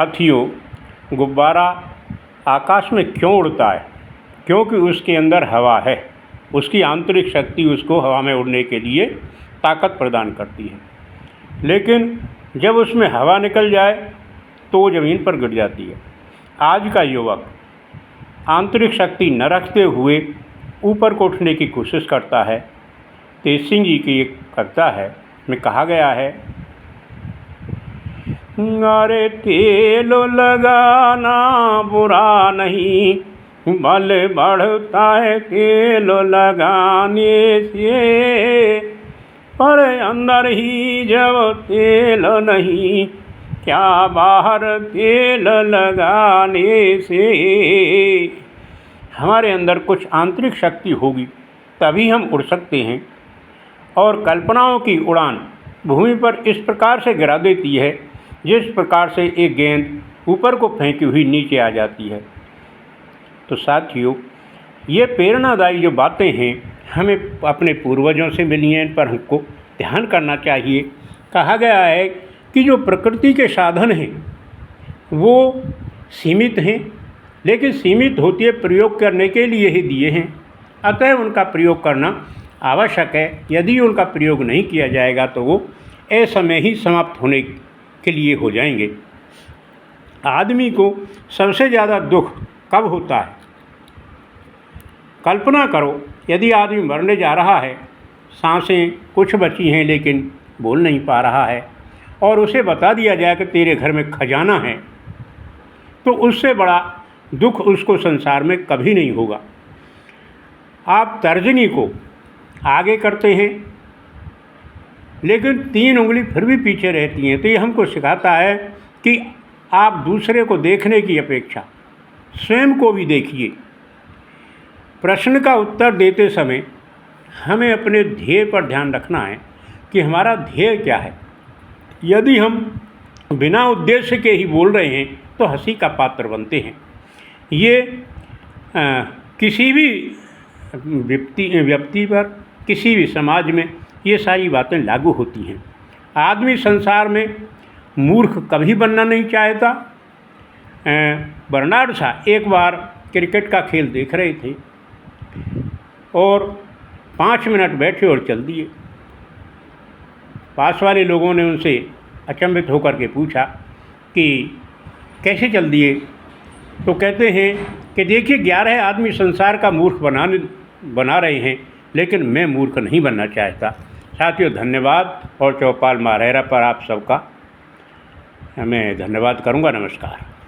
साथियों, गुब्बारा आकाश में क्यों उड़ता है? क्योंकि उसके अंदर हवा है। उसकी आंतरिक शक्ति उसको हवा में उड़ने के लिए ताकत प्रदान करती है। लेकिन जब उसमें हवा निकल जाए तो वो ज़मीन पर गिर जाती है। आज का युवक आंतरिक शक्ति न रखते हुए ऊपर को उठने की कोशिश करता है। तेज सिंह जी की एक कविता है, में कहा गया है, अरे तेल लगाना बुरा नहीं, बल बढ़ता है तेल लगाने से, पर अंदर ही जब तेल नहीं, क्या बाहर तेल लगाने से। हमारे अंदर कुछ आंतरिक शक्ति होगी तभी हम उड़ सकते हैं। और कल्पनाओं की उड़ान भूमि पर इस प्रकार से गिरा देती है जिस प्रकार से एक गेंद ऊपर को फेंकी हुई नीचे आ जाती है। तो साथियों, ये प्रेरणादायी जो बातें हैं हमें अपने पूर्वजों से मिली हैं, इन पर हमको ध्यान करना चाहिए। कहा गया है कि जो प्रकृति के साधन हैं वो सीमित हैं, लेकिन सीमित होती है प्रयोग करने के लिए ही दिए हैं, अतः उनका प्रयोग करना आवश्यक है। यदि उनका प्रयोग नहीं किया जाएगा तो वो असमय ही समाप्त होने के लिए हो जाएंगे। आदमी को सबसे ज़्यादा दुख कब होता है? कल्पना करो, यदि आदमी मरने जा रहा है, सांसें कुछ बची हैं लेकिन बोल नहीं पा रहा है, और उसे बता दिया जाए कि तेरे घर में खजाना है, तो उससे बड़ा दुख उसको संसार में कभी नहीं होगा। आप तर्जनी को आगे करते हैं लेकिन 3 उंगली फिर भी पीछे रहती हैं, तो ये हमको सिखाता है कि आप दूसरे को देखने की अपेक्षा स्वयं को भी देखिए। प्रश्न का उत्तर देते समय हमें अपने ध्येय पर ध्यान रखना है कि हमारा ध्येय क्या है। यदि हम बिना उद्देश्य के ही बोल रहे हैं तो हंसी का पात्र बनते हैं। ये किसी भी व्यक्ति पर, किसी भी समाज में ये सारी बातें लागू होती हैं। आदमी संसार में मूर्ख कभी बनना नहीं चाहता। बर्नार्ड शॉ एक बार क्रिकेट का खेल देख रहे थे और 5 मिनट बैठे और चल दिए। पास वाले लोगों ने उनसे अचंभित होकर के पूछा कि कैसे चल दिए? तो कहते हैं कि देखिए, 11 आदमी संसार का मूर्ख बना रहे हैं, लेकिन मैं मूर्ख नहीं बनना चाहता। साथियों, धन्यवाद। और चौपाल मारहेरा पर आप सबका मैं धन्यवाद करूंगा। नमस्कार।